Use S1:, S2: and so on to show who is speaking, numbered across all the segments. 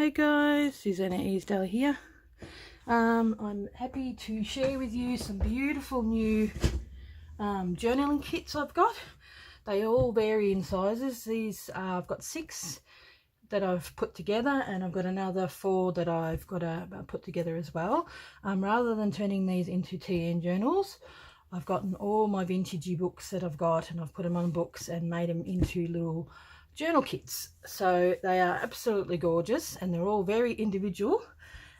S1: Hey guys, Susanna Easdale here. I'm happy to share with you some beautiful new journaling kits I've got. They all vary in sizes. These I've got 6 that I've put together, and I've got another 4 that I've got to put together as well. Rather than turning these into TN journals, I've gotten all my vintagey books that I've got, and I've put them on books and made them into little journal kits. So they are absolutely gorgeous, and they're all very individual,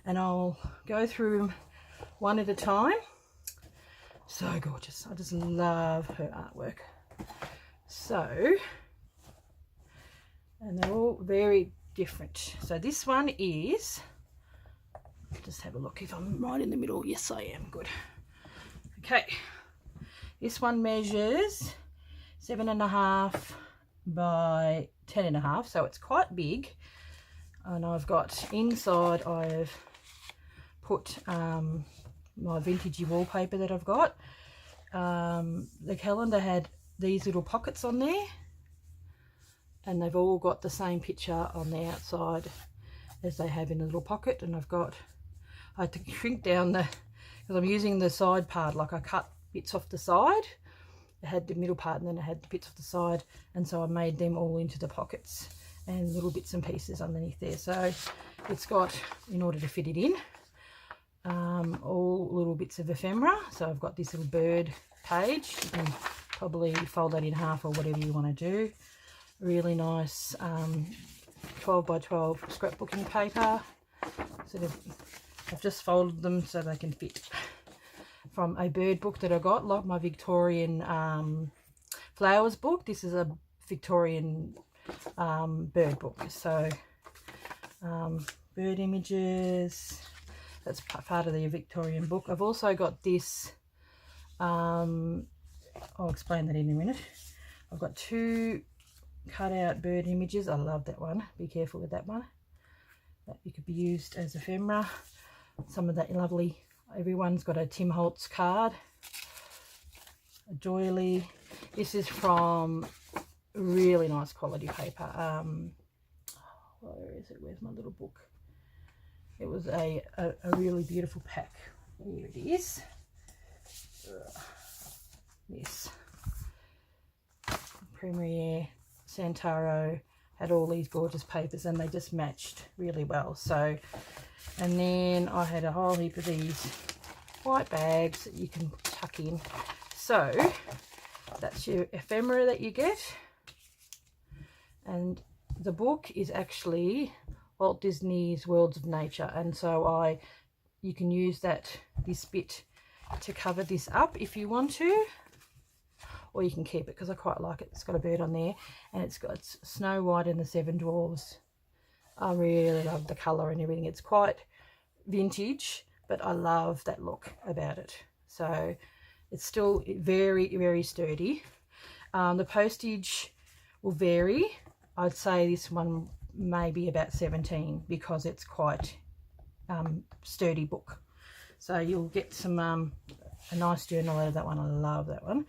S1: and I'll go through them one at a time. So gorgeous. I just love her artwork. So, and they're all very different. So this one is, just have a look if I'm right in the middle. Yes, I am. Good. Okay, this one measures 7.5 by 10.5, so it's quite big. And I've got inside, I've put my vintagey wallpaper that I've got. The calendar had these little pockets on there, and they've all got the same picture on the outside as they have in the little pocket. And I had to shrink down because I'm using the side part, like I cut bits off the side. I had the middle part, and then I had the bits off the side, and so I made them all into the pockets and little bits and pieces underneath there. So it's got, in order to fit it in, all little bits of ephemera. So I've got this little bird page. You can probably fold that in half or whatever you want to do. Really nice 12 by 12 scrapbooking paper. I've just folded them so they can fit. From a bird book that I got, like my Victorian flowers book. This is a Victorian bird book. So bird images, that's part of the Victorian book. I've also got this, I'll explain that in a minute. I've got 2 cut out bird images. I love that one. Be careful with that one. That you could be used as ephemera. Some of that lovely, everyone's got a Tim Holtz card, a doily. This is from really nice quality paper. Where is it? Where's my little book? It was a really beautiful pack. Here it is. This Premier Santaro had all these gorgeous papers, and they just matched really well. So, and then I had a whole heap of these white bags that you can tuck in. So that's your ephemera that you get. And the book is actually Walt Disney's Worlds of Nature, and so you can use this bit to cover this up if you want to, or you can keep it, because I quite like it. It's got a bird on there, and it's got Snow White and the 7 Dwarfs. I really love the colour and everything. It's quite vintage, but I love that look about it. So it's still very, very sturdy. The postage will vary. I'd say this one may be about 17, because it's quite sturdy book. So you'll get some a nice journal out of that one. I love that one.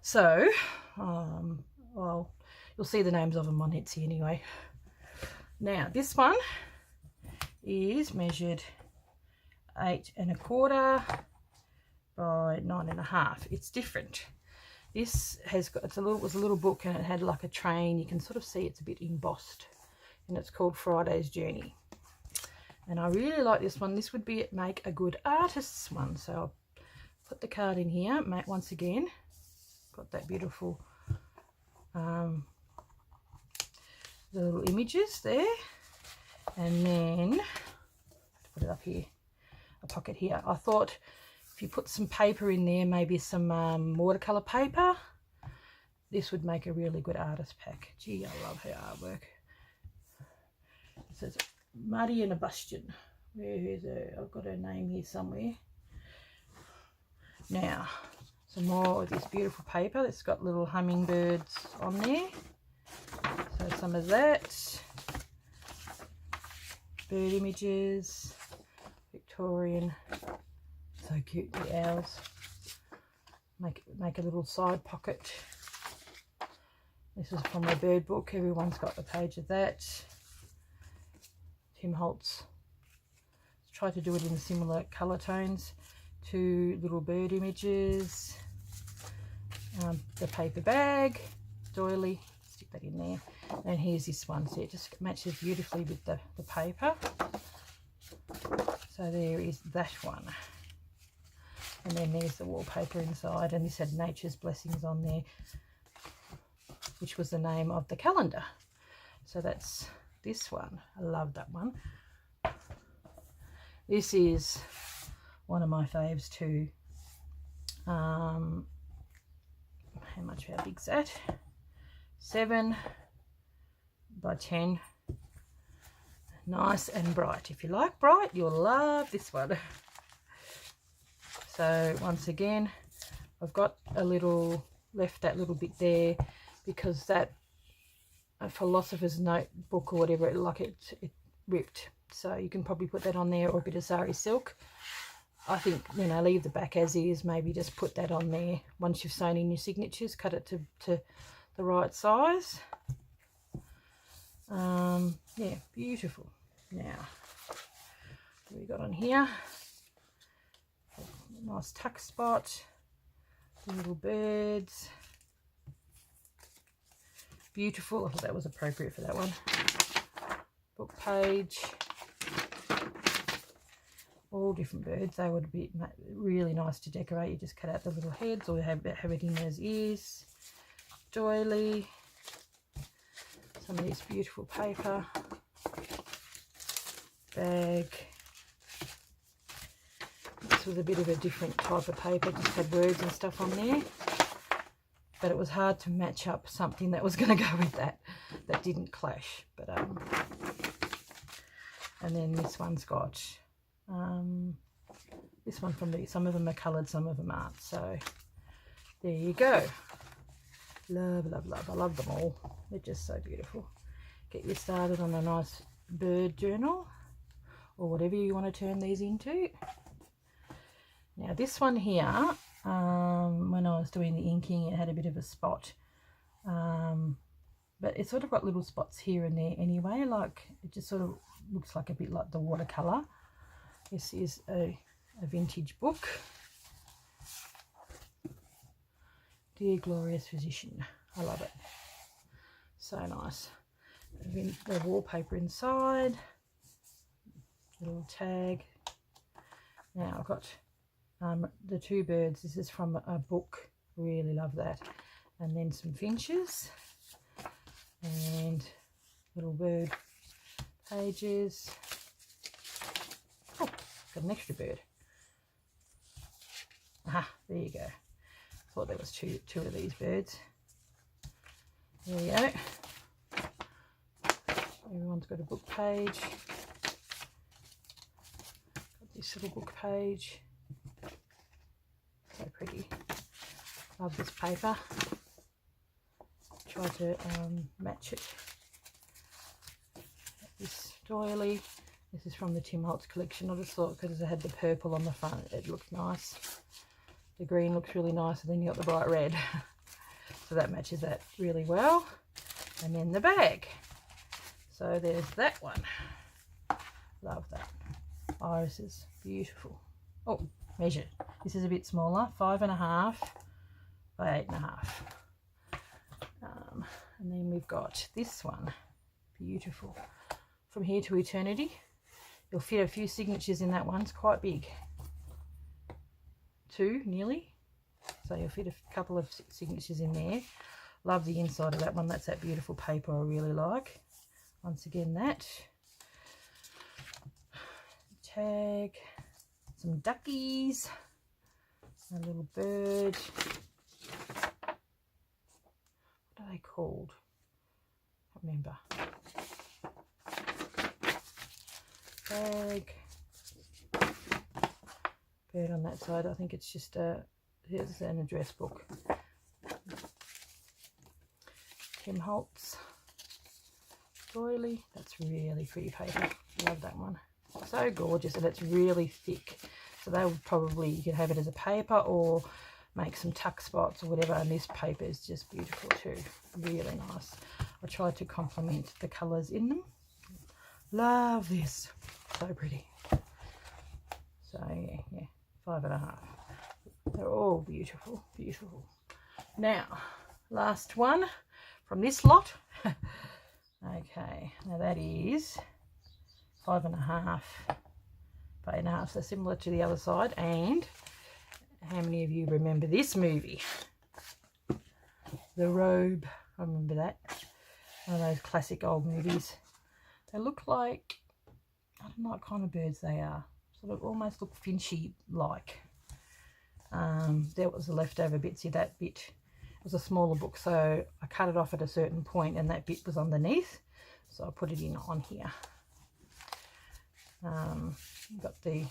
S1: So well, you'll see the names of them on Etsy anyway. Now this one is measured 8.25 by 9.5. It's different. This has got, was a little book, and it had like a train. You can sort of see it's a bit embossed, and it's called Friday's Journey. And I really like this one. This would make a good artist's one. So I'll put the card in here. Once again, got that beautiful the little images there, and then put it up here, a pocket here. I thought if you put some paper in there, maybe some watercolor paper, this would make a really good artist pack. Gee, I love her artwork. It says Marjolean Bastin. Where is her? I've got her name here somewhere. Now, some more of this beautiful paper that's got little hummingbirds on there. So some of that. Bird images. Victorian. So cute, the owls. Make a little side pocket. This is from my bird book. Everyone's got a page of that. Tim Holtz. Try to do it in similar colour tones. 2 little bird images. The paper bag, doily, stick that in there. And here's this one. So it just matches beautifully with the paper. So there is that one. And then there's the wallpaper inside, and this had Nature's Blessings on there, which was the name of the calendar. So that's this one. I love that one. This is one of my faves too. How big's that? 7 by 10. Nice and bright. If you like bright, you'll love this one. So once again, I've got a little, left that little bit there because that a philosopher's notebook or whatever, it ripped. So you can probably put that on there, or a bit of sari silk. I think, you know, leave the back as is, maybe just put that on there. Once you've sewn in your signatures, cut it to the right size. Yeah, beautiful. Now, what we got on here? A nice tuck spot, the little birds. Beautiful. I thought that was appropriate for that one. Book page. All different birds. They would be really nice to decorate. You just cut out the little heads or have it in as is. Doily. Some of this beautiful paper. Bag. This was a bit of a different type of paper. Just had words and stuff on there. But it was hard to match up something that was going to go with that didn't clash. But and then this one's got this one from some of them are coloured, some of them aren't. So there you go. Love, love, love. I love them all. They're just so beautiful. Get you started on a nice bird journal or whatever you want to turn these into. Now this one here, when I was doing the inking, it had a bit of a spot. But it's sort of got little spots here and there anyway. Like, it just sort of looks like a bit like the watercolour. This is a vintage book. Dear Glorious Physician. I love it. So nice. The wallpaper inside. Little tag. Now I've got the 2 birds. This is from a book. Really love that. And then some finches. And little bird pages. Oh, got an extra bird. Aha, there you go. Thought there was two of these birds. There you go. Everyone's got a book page. Got this little book page. So pretty. Love this paper. Try to match it. This doily. This is from the Tim Holtz collection. I just thought because it had the purple on the front, it looked nice. The green looks really nice, and then you got the bright red. So that matches that really well. And then the bag. So there's that one. Love that. Irises. Beautiful. Oh, measure. This is a bit smaller. 5.5 by 8.5. And then we've got this one. Beautiful. From Here to Eternity. You'll fit a few signatures in that one. It's quite big. 2 nearly. So you'll fit a couple of signatures in there. Love the inside of that one. That's that beautiful paper I really like. Once again, that. Tag. Some duckies. A little bird. What are they called? I can't remember. Bag. Bird on that side. I think it's just here's an address book. Tim Holtz doily. That's really pretty paper. Love that one. So gorgeous, and it's really thick. So they would probably, you could have it as a paper or make some tuck spots or whatever. And this paper is just beautiful too. Really nice. I tried to complement the colours in them. Love this. So pretty. So yeah, 5.5. They're all beautiful, beautiful. Now, last one from this lot. Okay, now that is 5.5 by 8.5, so similar to the other side. And how many of you remember this movie? The Robe. I remember that. One of those classic old movies. They look like, I don't know what kind of birds they are. Sort of almost look finchy like. There was the leftover bit. See, that bit was a smaller book, so I cut it off at a certain point and that bit was underneath, so I put it in on here. Got the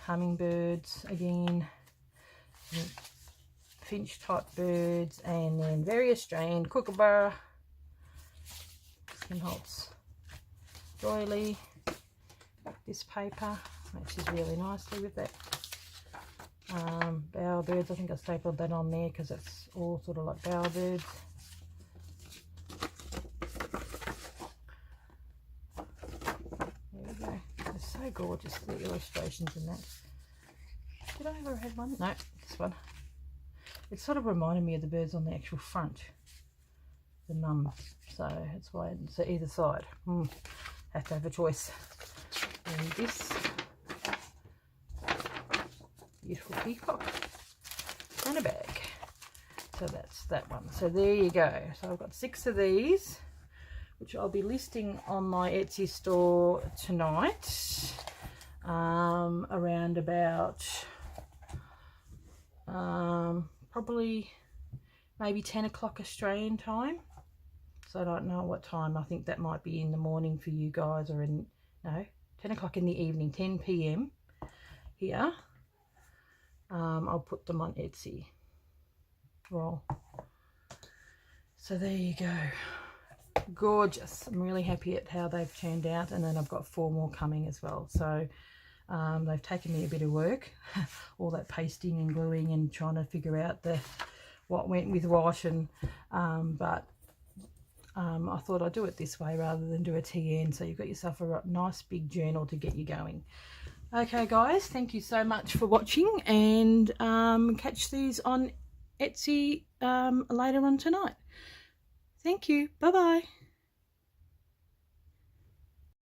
S1: hummingbirds again, finch type birds, and then various strain kookaburra, Skinholtz doily. This paper matches really nicely with that. Bowerbirds, I think I stapled that on there because it's all sort of like bowerbirds. There we go. They're so gorgeous, the illustrations in that. Did I ever have one? No, this one. It sort of reminded me of the birds on the actual front, the mum. So that's why it's either side. Have to have a choice. And this beautiful peacock and a bag. So that's that one. So there you go. So I've got 6 of these, which I'll be listing on my Etsy store tonight, around about probably maybe 10 o'clock Australian time. So I don't know what time. I think that might be in the morning for you guys, or in, no, 10 o'clock in the evening, 10 p.m. here. I'll put them on Etsy. Well, so there you go. Gorgeous. I'm really happy at how they've turned out, and then I've got 4 more coming as well. So they've taken me a bit of work, all that pasting and gluing and trying to figure out what went with what, and but I thought I'd do it this way rather than do a TN, so you've got yourself a nice big journal to get you going. Okay guys, thank you so much for watching, and catch these on Etsy later on tonight. Thank you. Bye bye.